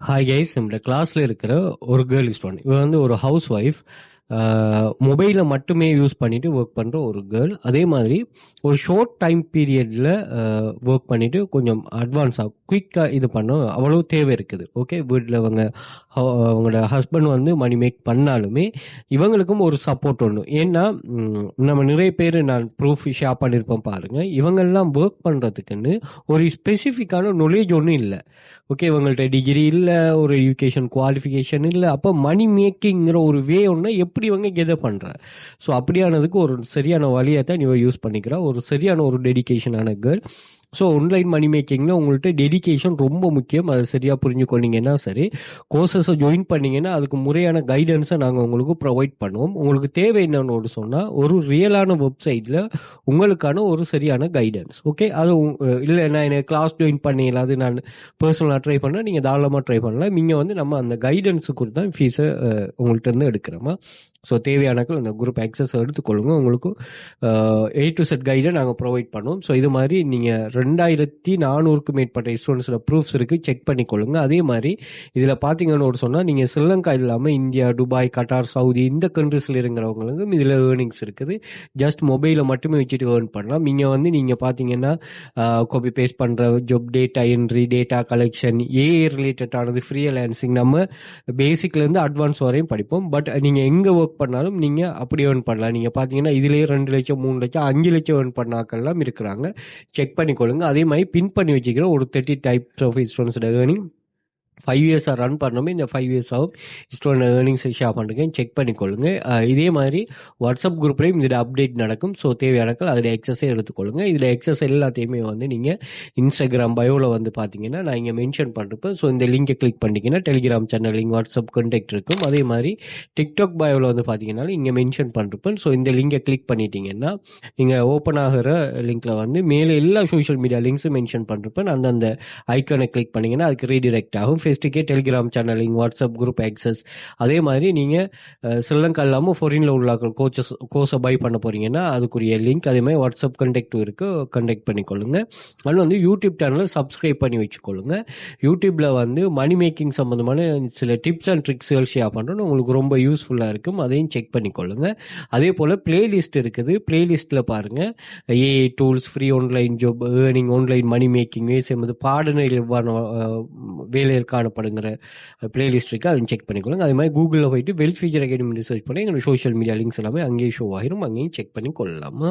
Hi guys, நம்மளோட கிளாஸ்ல இருக்கிற ஒரு கேர்ள் ஸ்டூடெண்ட். இவ வந்து ஒரு ஹவுஸ் ஒய்ஃப். மொபைலை மட்டுமே யூஸ் பண்ணிட்டு ஒர்க் பண்ணுற ஒரு கேர்ள். அதே மாதிரி ஒரு ஷார்ட் டைம் பீரியடில் ஒர்க் பண்ணிட்டு கொஞ்சம் அட்வான்ஸாக குயிக்காக இது பண்ண அவ்வளோ தேவை இருக்குது. ஓகே, வீட்டில் அவங்களோட ஹஸ்பண்ட் வந்து மணி மேக் பண்ணாலுமே இவங்களுக்கும் ஒரு சப்போர்ட் ஒன்று. ஏன்னா நம்ம நிறைய பேர் நான் ப்ரூஃப் ஷேர் பண்ணியிருப்போம் பாருங்கள். இவங்கெல்லாம் ஒர்க் பண்ணுறதுக்குன்னு ஒரு ஸ்பெசிஃபிக்கான நாலேஜ் ஒன்றும் இல்லை. ஓகே, இவங்கள்ட்ட டிகிரி இல்லை, ஒரு எஜுகேஷன் குவாலிஃபிகேஷன் இல்லை. அப்போ மணி மேக்கிங்கிற ஒரு வே ஒன்று எப்படி இவங்க கெதர் பண்ணுற. ஸோ அப்படியானதுக்கு ஒரு சரியான வழியை தான் இவ யூஸ் பண்ணிக்கிறா. ஒரு சரியான ஒரு டெடிகேஷனான கேர்ள். ஸோ ஆன்லைன் மணி மேக்கிங்கில் உங்கள்கிட்ட டெடிகேஷன் ரொம்ப முக்கியம். அதை சரியாக புரிஞ்சுக்கொண்டீங்கன்னா சரி, கோர்சஸை ஜாயின் பண்ணிங்கன்னா அதுக்கு முறையான கைடன்ஸை நாங்கள் உங்களுக்கு ப்ரொவைட் பண்ணுவோம். உங்களுக்கு தேவை என்னன்னு சொன்னால் ஒரு ரியலான வெப்சைட்டில் உங்களுக்கான ஒரு சரியான கைடன்ஸ். ஓகே, அது இல்லை நான் எனக்கு கிளாஸ் ஜாயின் பண்ணிடலாம், அது நான் பர்சனலாக ட்ரை பண்ணால் நீங்கள் தாராளமாக ட்ரை பண்ணலாம். நீங்கள் வந்து நம்ம அந்த கைடன்ஸுக்கு தான் ஃபீஸை உங்கள்கிட்ட இருந்து எடுக்கிறோமா. ஸோ தேவையானக்கள் அந்த குரூப் ஆக்சஸ் எடுத்துக்கொள்ளுங்க. உங்களுக்கு A to Z கைடை நாங்கள் ப்ரொவைட் பண்ணுவோம். ஸோ இது மாதிரி நீங்கள் 2400க்கும் மேற்பட்ட ஸ்டூடெண்ட்ஸோட ப்ரூஃப்ஸ் இருக்குது, செக் பண்ணிக்கொள்ளுங்க. அதே மாதிரி இதில் பார்த்தீங்கன்னு சொன்னால் நீங்கள் ஸ்ரீலங்கா இல்லாமல் இந்தியா, துபாய், கட்டார், சவுதி இந்த கண்ட்ரீஸில் இருக்கிறவங்களுக்கும் இதில் ஏர்னிங்ஸ் இருக்குது. ஜஸ்ட் மொபைலை மட்டுமே வச்சுட்டு ஏர்ன் பண்ணலாம். நீங்கள் வந்து நீங்கள் பார்த்தீங்கன்னா காப்பி பேஸ்ட் பண்ணுற job, data entry, data collection, AI ரிலேட்டடானது, ஃப்ரீலான்சிங், நம்ம பேசிக்லேருந்து அட்வான்ஸ் வரையும் படிப்போம். பட் நீங்கள் எங்கே ஒர்க் பண்ணாலும் நீங்கள் அப்படி ஏர்ன் பண்ணலாம். நீங்கள் பார்த்தீங்கன்னா இதிலேயே 2 லட்சம், 3 லட்சம், 5 லட்சம் ஏர்ன் பண்ணாக்கெல்லாம் இருக்கிறாங்க. செக் பண்ணிக்கொள்ளுங்க. அதே மாதிரி பின் பண்ணி வச்சுக்கிறோம் ஒரு 30 டைப்ஸ் ஆஃப் ஸ்டூடெண்ட்ஸோட ஏர்னிங் 5 இயர்ஸாக ரன் பண்ணோமே. இந்த 5 இயர்ஸாகவும் ஸ்டூடெண்ட் ஏர்னிங்ஸ் ஷேர் பண்ணுறேன், செக் பண்ணிக்கொள்ளுங்க. இதே மாதிரி வாட்ஸ்அப் குரூப்லேயும் இதில் அப்டேட் நடக்கும். ஸோ தேவையானக்கள் அதில் எக்ஸஸே எடுத்துக்கொள்ளுங்க. இதில் எக்ஸஸ் எல்லாத்தையுமே வந்து நீங்கள் இன்ஸ்டாகிராம் பயோவில் வந்து பார்த்தீங்கன்னா நான் இங்கே மென்ஷன் பண்ணிருப்பேன். ஸோ இந்த லிங்கை கிளிக் பண்ணிங்கன்னா Telegram channel link, WhatsApp contact இருக்கும். அதே மாதிரி டிக்டாக் பயோவில் வந்து பார்த்தீங்கன்னா இங்கே மென்ஷன் பண்ணிருப்பேன். ஸோ இந்த லிங்கை கிளிக் பண்ணிட்டீங்கன்னா நீங்கள் ஓப்பன் ஆகிற லிங்க்கில் வந்து மேலே எல்லா சோஷியல் மீடியா லிங்க்ஸும் மென்ஷன் பண்ணிருப்பேன். அந்தந்த ஐக்கானை கிளிக் பண்ணிங்கன்னா அதுக்கு ரீடிரெக்ட் ஆகும். ஃபேஸ்டுக்கே டெலிகிராம் சேனலிங், வாட்ஸ்அப் குரூப் ஆக்சஸ். அதே மாதிரி நீங்கள் ஸ்ரீலங்கா இல்லாமல் ஃபாரினில் உள்ள கோர்ஸை பை பண்ண போகிறீங்கன்னா அதுக்குரிய லிங்க், அதே மாதிரி வாட்ஸ்அப் கண்டெக்டும் இருக்குது, கண்டெக்ட் பண்ணிக்கொள்ளுங்க. அதில் வந்து யூடியூப் சேனலை சப்ஸ்கிரைப் பண்ணி வச்சுக்கொள்ளுங்க. யூடியூப்பில் வந்து மணி மேக்கிங் சம்மந்தமான சில டிப்ஸ் அண்ட் ட்ரிக்ஸ்கள் ஷேர் பண்ணுறோன்னு உங்களுக்கு ரொம்ப யூஸ்ஃபுல்லாக இருக்கும். அதையும் செக் பண்ணிக்கொள்ளுங்க. அதே போல் பிளேலிஸ்ட் இருக்குது. பிளேலிஸ்ட்டில் பாருங்கள் AI tools, free online job, earning, online money making, செய்யும்போது பாடநிலைவான வேலையில் காணப்படுங்கிற பிளேலிஸ்ட் இருக்குது, அதையும் செக் பண்ணிக்கொள்ளுங்க. அதே மாதிரி கூகுளில் போயிட்டு வெல்த் ஃபியூச்சர் அகாடமி ரிசர்ச் பண்ணி எங்களோட சோஷியல் மீடியா லிங்க்ஸ் எல்லாமே அங்கேயும் ஷோ ஆகிரும், அங்கேயும் செக் பண்ணி கொள்ளலாமா.